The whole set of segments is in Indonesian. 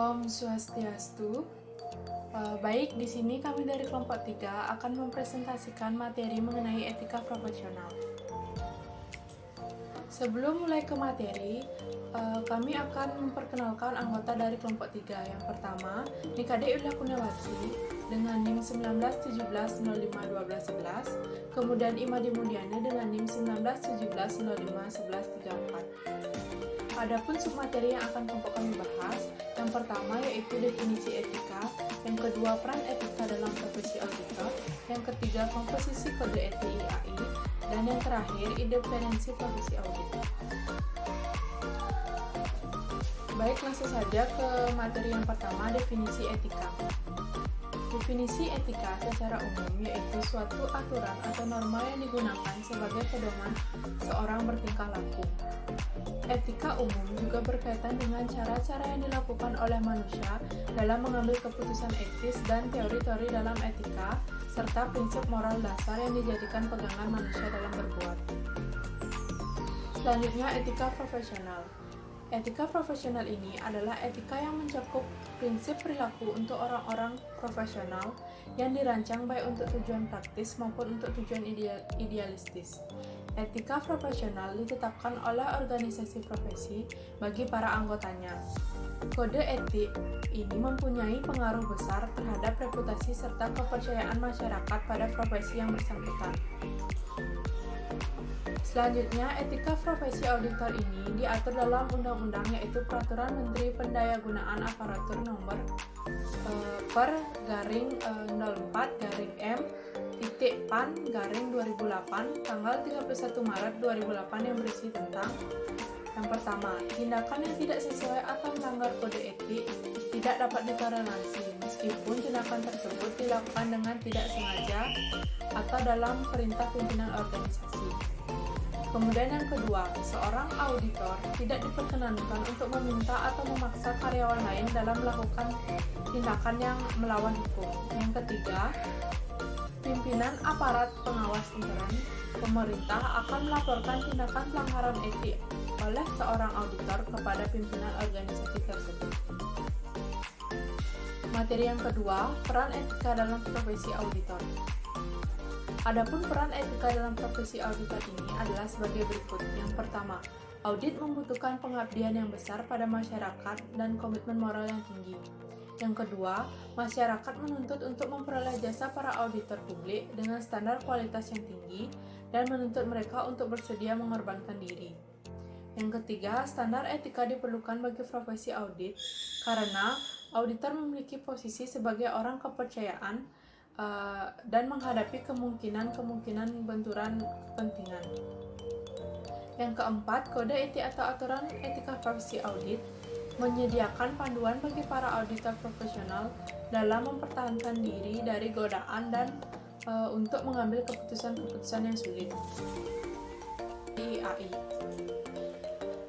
Om Swastiastu. Baik, di sini kami dari kelompok 3 akan mempresentasikan materi mengenai etika profesional. Sebelum mulai ke materi, kami akan memperkenalkan anggota dari kelompok 3. Yang pertama, Nikade Ulla Kunawati dengan NIM 1917051211, kemudian Imadi Mudiana dengan NIM 1917051134. Adapun submateri yang akan kelompok kami bahas, yang pertama yaitu definisi etika, yang kedua peran etika dalam profesi auditor, yang ketiga komposisi kode ETI AI, dan yang terakhir independensi profesi audit. Baik, langsung saja ke materi yang pertama, definisi etika. Definisi etika secara umum yaitu suatu aturan atau norma yang digunakan sebagai pedoman seorang bertingkah laku. Etika umum juga berkaitan dengan cara-cara yang dilakukan oleh manusia dalam mengambil keputusan etis dan teori-teori dalam etika, serta prinsip moral dasar yang dijadikan pegangan manusia dalam berbuat. Selanjutnya, etika profesional. Etika profesional ini adalah etika yang mencakup prinsip perilaku untuk orang-orang profesional yang dirancang baik untuk tujuan praktis maupun untuk tujuan idealistis. Etika profesional ditetapkan oleh organisasi profesi bagi para anggotanya. Kode etik ini mempunyai pengaruh besar terhadap reputasi serta kepercayaan masyarakat pada profesi yang bersangkutan. Selanjutnya, etika profesi auditor ini diatur dalam undang-undang yaitu Peraturan Menteri Pendayagunaan Aparatur Nomor /4/M/PAN/2008 tanggal 31 Maret 2008 yang berisi tentang yang pertama, tindakan yang tidak sesuai atau melanggar kode etik tidak dapat ditoleransi meskipun tindakan tersebut dilakukan dengan tidak sengaja atau dalam perintah pimpinan organisasi. Kemudian yang kedua, seorang auditor tidak diperkenankan untuk meminta atau memaksa karyawan lain dalam melakukan tindakan yang melawan hukum. Yang ketiga, pimpinan aparat pengawas intern pemerintah akan melaporkan tindakan pelanggaran etik oleh seorang auditor kepada pimpinan organisasi tersebut. Materi yang kedua, peran etika dalam profesi auditor. Adapun peran etika dalam profesi auditor ini adalah sebagai berikut. Yang pertama, audit membutuhkan pengabdian yang besar pada masyarakat dan komitmen moral yang tinggi. Yang kedua, masyarakat menuntut untuk memperoleh jasa para auditor publik dengan standar kualitas yang tinggi dan menuntut mereka untuk bersedia mengorbankan diri. Yang ketiga, standar etika diperlukan bagi profesi audit karena auditor memiliki posisi sebagai orang kepercayaan dan menghadapi kemungkinan benturan kepentingan. Yang keempat, kode etik atau aturan etika profesi audit menyediakan panduan bagi para auditor profesional dalam mempertahankan diri dari godaan dan untuk mengambil keputusan-keputusan yang sulit. IAI.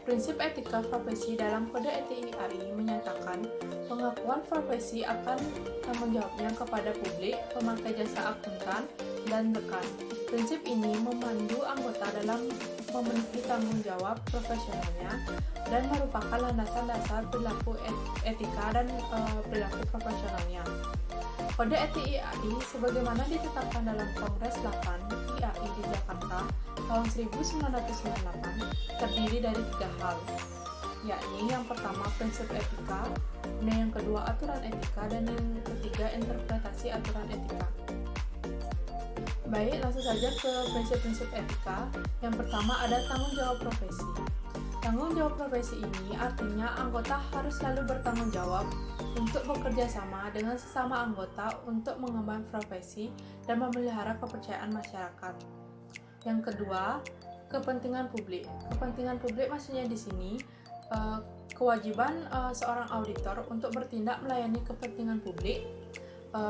Prinsip etika profesi dalam kode etik IAI menyatakan pengakuan profesi akan tanggung jawabnya kepada publik, pemakai jasa akuntan, dan rekan. Prinsip ini memandu anggota dalam memenuhi tanggung jawab profesionalnya dan merupakan landasan dasar perilaku etika dan perilaku profesionalnya. Kode etik IAI sebagaimana ditetapkan dalam Kongres 8 IAI di Jakarta tahun 1998 terdiri dari 3 hal, yakni yang pertama prinsip etika, yang kedua aturan etika, dan yang ketiga interpretasi aturan etika. Baik, langsung saja ke prinsip-prinsip etika. Yang pertama ada tanggung jawab profesi. Tanggung jawab profesi ini artinya anggota harus selalu bertanggung jawab untuk bekerja sama dengan sesama anggota untuk mengemban profesi dan memelihara kepercayaan masyarakat. Yang kedua, kepentingan publik. Kepentingan publik maksudnya di sini kewajiban seorang auditor untuk bertindak melayani kepentingan publik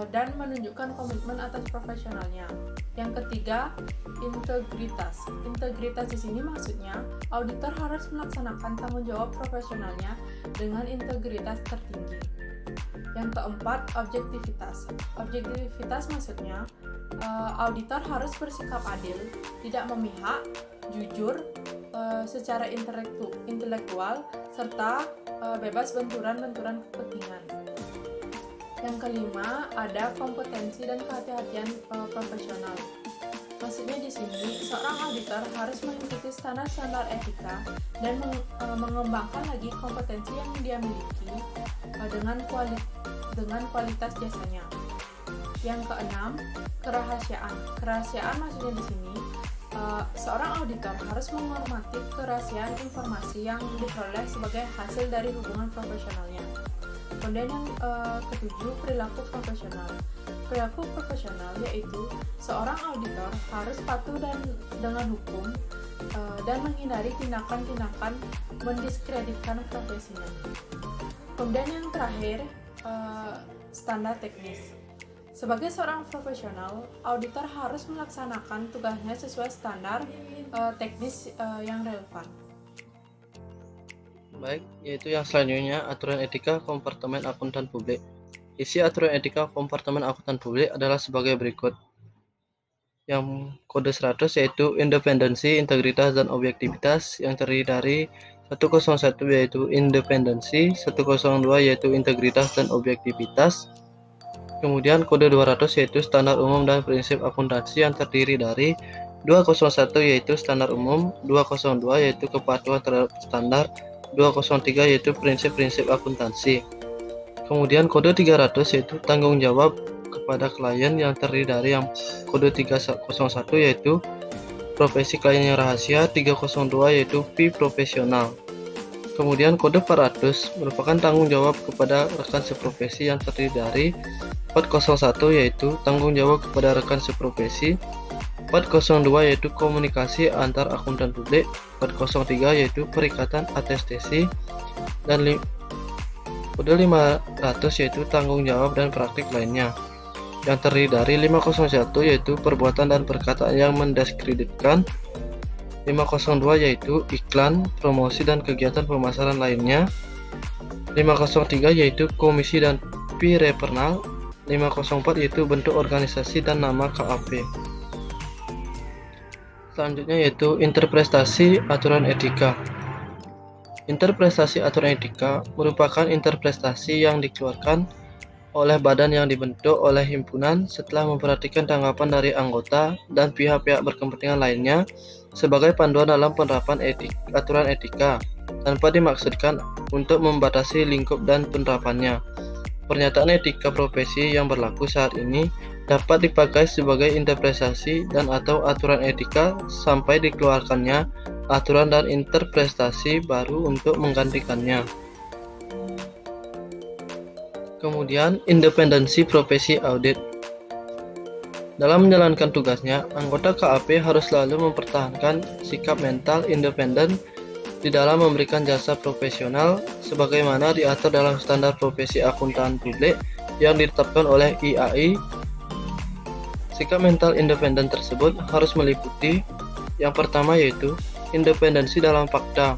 dan menunjukkan komitmen atas profesionalnya. Yang ketiga, integritas. Integritas di sini maksudnya auditor harus melaksanakan tanggung jawab profesionalnya dengan integritas tertinggi. Yang keempat, objektivitas. Objektivitas maksudnya auditor harus bersikap adil, tidak memihak, jujur secara intelektual, serta bebas benturan-benturan kepentingan. Yang kelima, ada kompetensi dan kehati-hatian profesional. Maksudnya di sini, seorang auditor harus mengikuti standar-standar etika dan mengembangkan lagi kompetensi yang dia miliki dengan kualitas jasanya. Yang keenam, kerahasiaan. Kerahasiaan maksudnya di sini, seorang auditor harus menghormati kerahasiaan informasi yang diperoleh sebagai hasil dari hubungan profesionalnya. Kemudian yang ketujuh, perilaku profesional. Perilaku profesional yaitu seorang auditor harus patuh dengan hukum dan menghindari tindakan-tindakan mendiskreditkan profesinya. Kemudian yang terakhir, standar teknis. Sebagai seorang profesional, auditor harus melaksanakan tugasnya sesuai standar teknis yang relevan. Baik, yaitu yang selanjutnya aturan etika kompartemen akuntan publik. Isi aturan etika kompartemen akuntan publik adalah sebagai berikut. Yang kode 100 yaitu independensi, integritas, dan objektivitas yang terdiri dari 101 yaitu independensi, 102 yaitu integritas dan objektivitas. Kemudian kode 200 yaitu standar umum dan prinsip akuntansi yang terdiri dari 201 yaitu standar umum, 202 yaitu kepatuhan terhadap standar, 203 yaitu prinsip-prinsip akuntansi. Kemudian kode 300 yaitu tanggung jawab kepada klien yang terdiri dari yang kode 301 yaitu profesi klien yang rahasia, 302 yaitu fee profesional. Kemudian kode 400 merupakan tanggung jawab kepada rekan seprofesi yang terdiri dari 401 yaitu tanggung jawab kepada rekan seprofesi, 402 yaitu komunikasi antar akuntan publik, 403 yaitu perikatan atestasi, dan kode 500 yaitu tanggung jawab dan praktik lainnya yang terdiri dari 501 yaitu perbuatan dan perkataan yang mendiskreditkan, 502 yaitu iklan, promosi dan kegiatan pemasaran lainnya, 503 yaitu komisi dan fee referral, 504 yaitu bentuk organisasi dan nama KAP. Selanjutnya yaitu interpretasi aturan etika. Interpretasi aturan etika merupakan interpretasi yang dikeluarkan oleh badan yang dibentuk oleh himpunan setelah memperhatikan tanggapan dari anggota dan pihak-pihak berkepentingan lainnya sebagai panduan dalam penerapan aturan etika tanpa dimaksudkan untuk membatasi lingkup dan penerapannya. Pernyataan etika profesi yang berlaku saat ini dapat dipakai sebagai interpretasi dan atau aturan etika sampai dikeluarkannya aturan dan interpretasi baru untuk menggantikannya. Kemudian, independensi profesi audit. Dalam menjalankan tugasnya, anggota KAP harus selalu mempertahankan sikap mental independen di dalam memberikan jasa profesional sebagaimana diatur dalam standar profesi akuntan publik yang ditetapkan oleh IAI. Sikap mental independen tersebut harus meliputi yang pertama yaitu independensi dalam fakta,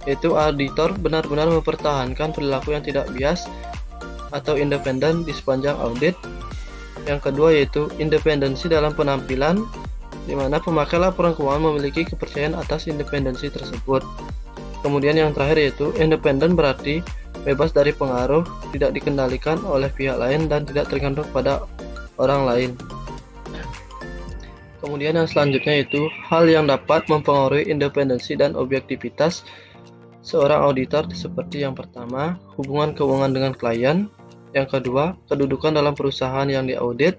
yaitu auditor benar-benar mempertahankan perilaku yang tidak bias atau independen di sepanjang audit. Yang kedua yaitu independensi dalam penampilan, di mana pemakai laporan keuangan memiliki kepercayaan atas independensi tersebut. Kemudian yang terakhir yaitu independen berarti bebas dari pengaruh, tidak dikendalikan oleh pihak lain dan tidak tergantung pada orang lain. Kemudian yang selanjutnya yaitu hal yang dapat mempengaruhi independensi dan objektivitas seorang auditor seperti yang pertama, hubungan keuangan dengan klien, yang kedua, kedudukan dalam perusahaan yang diaudit,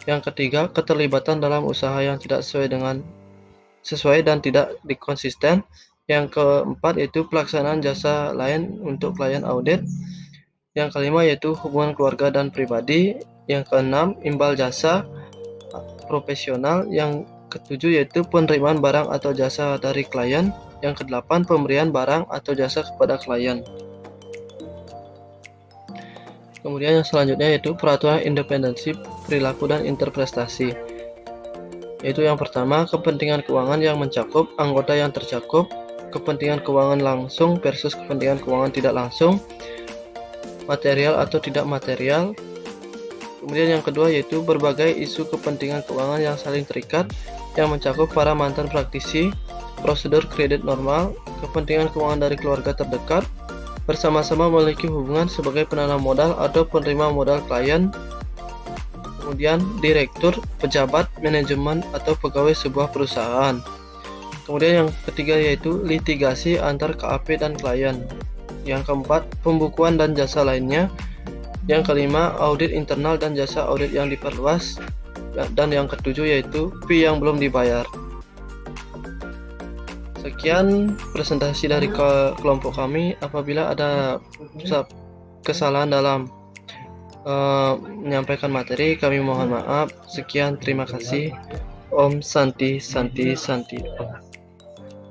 yang ketiga, keterlibatan dalam usaha yang tidak sesuai dan tidak dikonsisten, yang keempat yaitu pelaksanaan jasa lain untuk klien audit, yang kelima yaitu hubungan keluarga dan pribadi, yang keenam, imbal jasa profesional, yang ketujuh yaitu penerimaan barang atau jasa dari klien, yang kedelapan pemberian barang atau jasa kepada klien. Kemudian yang selanjutnya yaitu peraturan independensi perilaku dan interpretasi, yaitu yang pertama kepentingan keuangan yang mencakup anggota yang tercakup, kepentingan keuangan langsung versus kepentingan keuangan tidak langsung, material atau tidak material. Kemudian yang kedua yaitu berbagai isu kepentingan keuangan yang saling terikat yang mencakup para mantan praktisi, prosedur kredit normal, kepentingan keuangan dari keluarga terdekat, bersama-sama memiliki hubungan sebagai penanam modal atau penerima modal klien, kemudian direktur, pejabat, manajemen, atau pegawai sebuah perusahaan. Kemudian yang ketiga yaitu litigasi antar KAP dan klien. Yang keempat, pembukuan dan jasa lainnya. Yang kelima, audit internal dan jasa audit yang diperluas. Dan yang ketujuh yaitu fee yang belum dibayar. Sekian presentasi dari kelompok kami. Apabila ada kesalahan dalam menyampaikan materi, kami mohon maaf. Sekian, terima kasih. Om Santi Santi Santi Om.